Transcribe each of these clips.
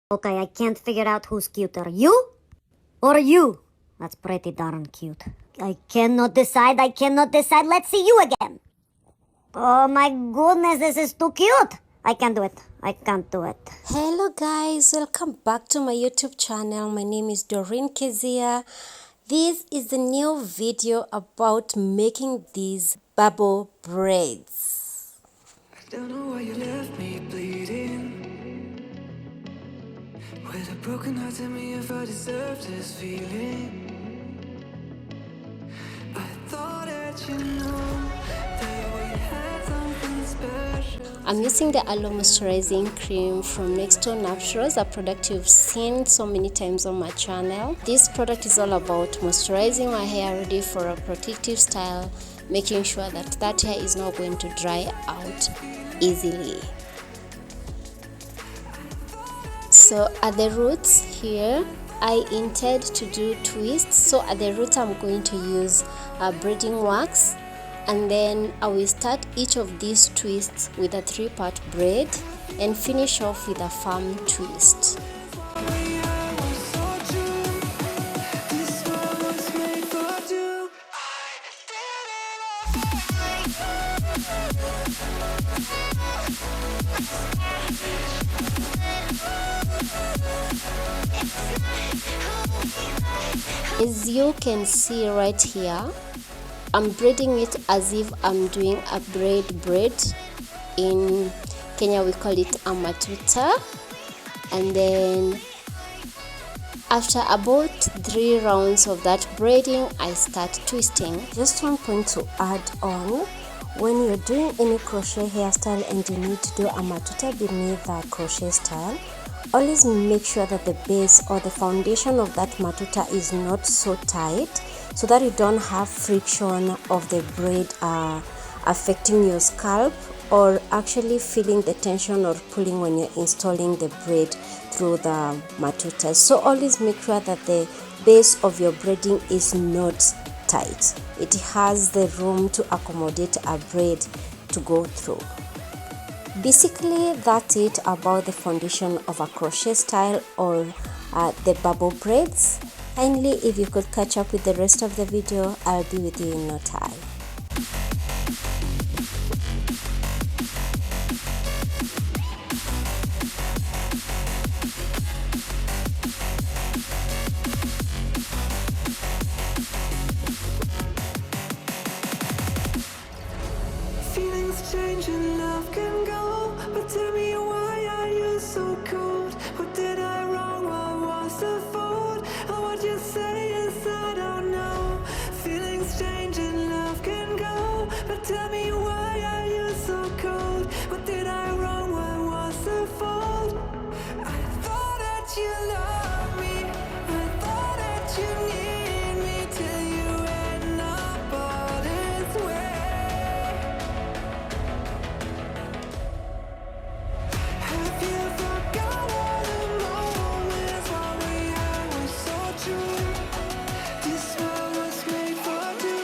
Okay, I can't figure out who's cuter, you or you. That's pretty darn cute. I cannot decide. Let's see you again. Oh my goodness, this is too cute. I can't do it. I can't do it. Hello guys, welcome back to my YouTube channel. My name is Doreen Kezia. This is the new video about making these bubble braids. I don't know why you left me bleeding. With a broken heart, tell me if I deserve this feeling. I thought that you know that we had something special. I'm using the Aloe Moisturizing Cream from NEXTAWE NAPPTURALS, a product you've seen so many times on my channel. This product is all about moisturizing my hair ready for a protective style, making sure that hair is not going to dry out easily. So at the roots here, I intend to do twists. So at the roots, I'm going to use braiding wax, and then I will start each of these twists with a 3-part braid and finish off with a firm twist. As you can see right here, I'm braiding it as if I'm doing a braid. In Kenya we call it a matuta. And then after about 3 rounds of that braiding, I start twisting. Just one point to add on: when you're doing any crochet hairstyle and you need to do a matuta beneath the crochet style, always make sure that the base or the foundation of that matuta is not so tight, so that you don't have friction of the braid affecting your scalp, or actually feeling the tension or pulling when you're installing the braid through the matuta. So always make sure that the base of your braiding is not tight. It has the room to accommodate a braid to go through. Basically, that's it about the foundation of a crochet style or the bubble braids. Kindly, if you could catch up with the rest of the video, I'll be with you in no time. Feelings change and love can go, but tell me why are you so cold? What did I wrong? What was the fault? Or what you say is I don't know. Feelings change and love can go, but tell me why are you so cold? What did I wrong? What was the fault? I thought that you loved me, I thought that you need me, till you end up all this way. Have you forgot all the moments while we were so true? This world was made for two.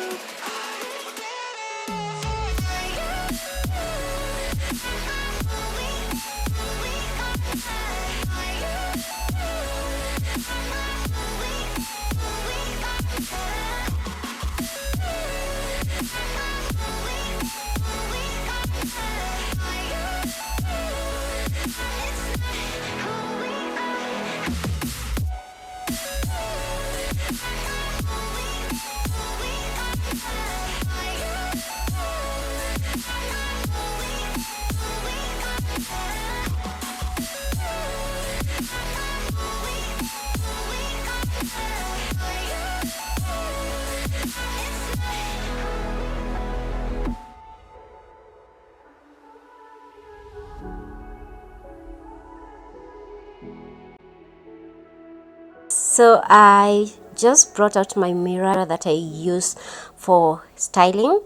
So I just brought out my mirror that I use for styling.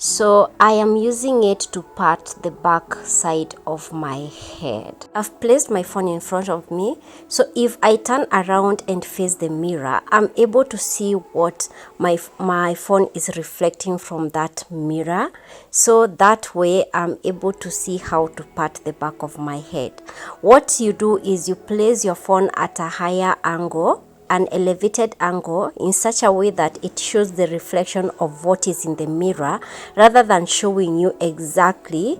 So I am using it to part the back side of my head. I've placed my phone in front of me, so if I turn around and face the mirror, I'm able to see what my phone is reflecting from that mirror. So that way I'm able to see how to part the back of my head. What you do is you place your phone at a higher angle, an elevated angle, in such a way that it shows the reflection of what is in the mirror rather than showing you exactly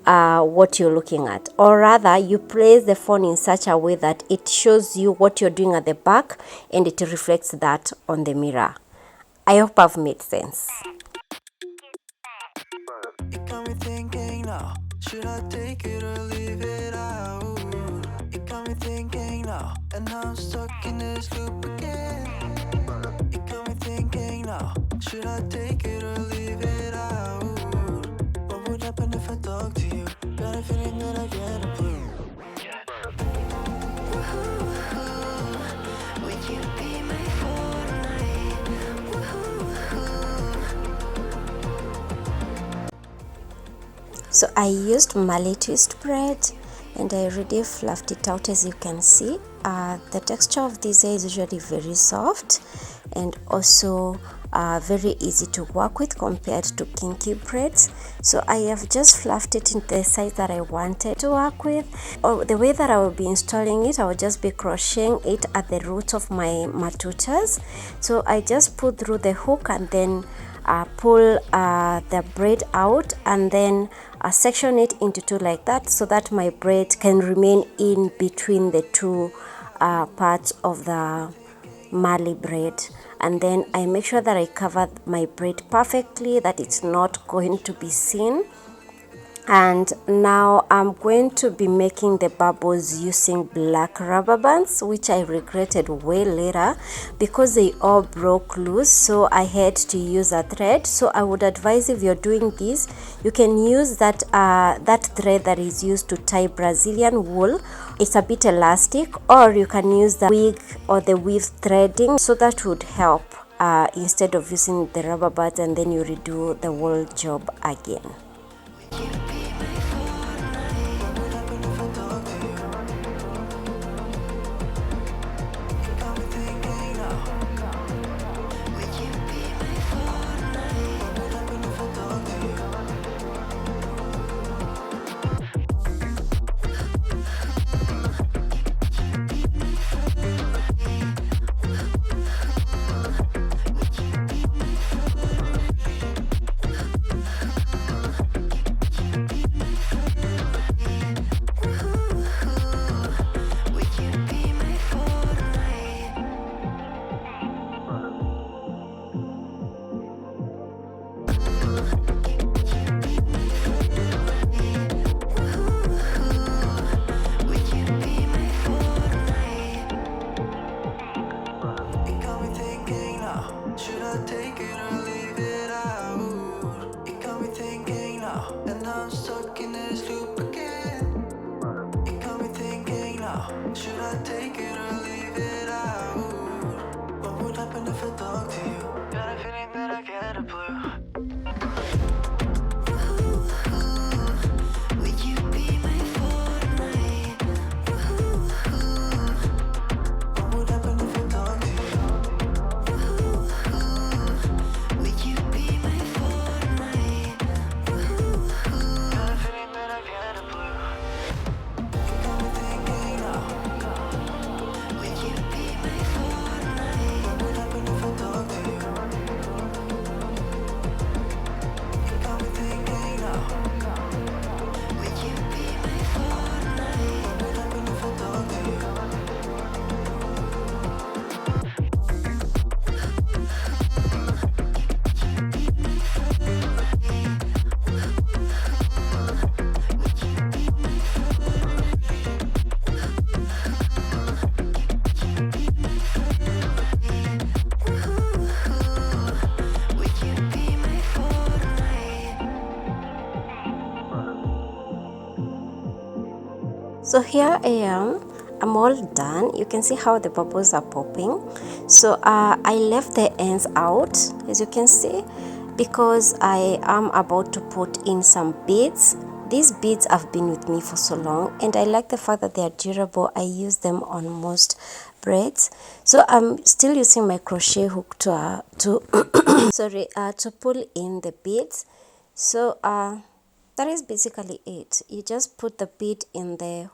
what you're looking at. Or rather, you place the phone in such a way that it shows you what you're doing at the back and it reflects that on the mirror. I hope I've made sense. It got me thinking now, should I take it or leave it out? It got me thinking now, and now I'm stuck in this loop again. It got me thinking now, should I take it or leave it out? What would happen if I talk to you? Got a feeling that I get a clue. Would you be my Fortnite? So I used Marley twist braid and I already fluffed it out. As you can see, the texture of this hair is usually very soft and also very easy to work with compared to kinky braids. So I have just fluffed it in the size that I wanted to work with. Or the way that I will be installing it, I will just be crocheting it at the root of my matutas. So I just put through the hook and then pull the braid out and then section it into two like that, so that my braid can remain in between the two parts of the Marley braid. And then I make sure that I cover my braid perfectly, that it's not going to be seen. And now I'm going to be making the bubbles using black rubber bands, which I regretted way later because they all broke loose, so I had to use a thread. So I would advise, if you're doing this, you can use that thread that is used to tie Brazilian wool. It's a bit elastic, or you can use the wig or the weave threading, so that would help instead of using the rubber bands and then you redo the whole job again. Should I take it or leave it out? What would happen if I talk to you? Got a feeling that I get a blue. Would you be my Fortnite? What would happen if I talk to you? Would you be my Fortnite? Got a feeling that I get a blue. So here I am, I'm all done. You can see how the bubbles are popping. So I left the ends out, as you can see, because I am about to put in some beads. These beads have been with me for so long, and I like the fact that they are durable. I use them on most braids. So I'm still using my crochet hook to to pull in the beads. So that is basically it. You just put the bead in the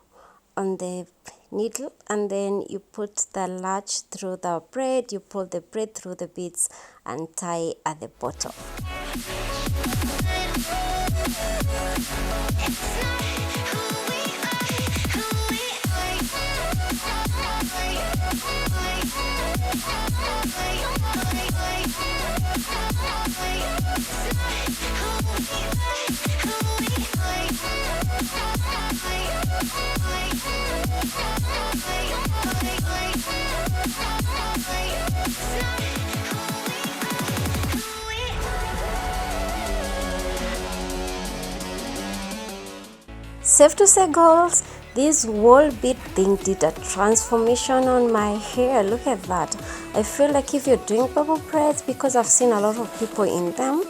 on the needle, and then you put the latch through the braid, you pull the braid through the beads and tie at the bottom. Safe to say, girls, this whole bead thing did a transformation on my hair. Look at that. I feel like if you're doing bubble braids, because I've seen a lot of people in them,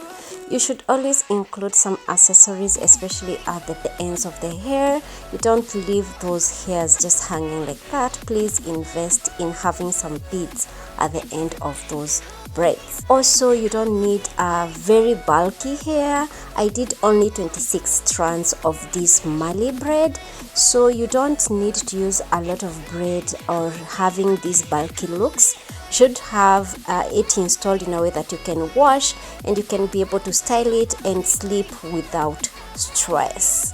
you should always include some accessories, especially at the ends of the hair. You don't leave those hairs just hanging like that. Please invest in having some beads at the end of those braids. Also, you don't need a very bulky hair. I did only 26 strands of this Marley braid, so you don't need to use a lot of braid or having these bulky looks. Should have it installed in a way that you can wash and you can be able to style it and sleep without stress.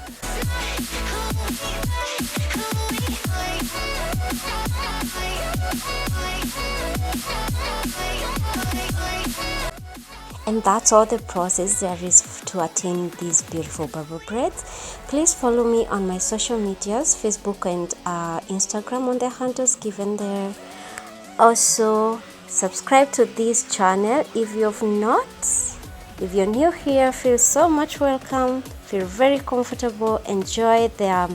And that's all the process there is to attain these beautiful bubble braids. Please follow me on my social medias, Facebook and Instagram, on the handles given there. Also, subscribe to this channel if you have not. If you're new here, feel so much welcome, feel very comfortable, enjoy the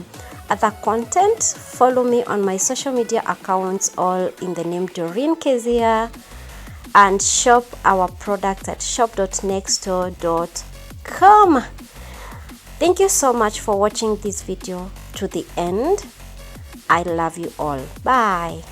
other content. Follow me on my social media accounts, all in the name Doreen Kezia, and shop our product at shop.nextawe.com. Thank you so much for watching this video to the end. I love you all. Bye.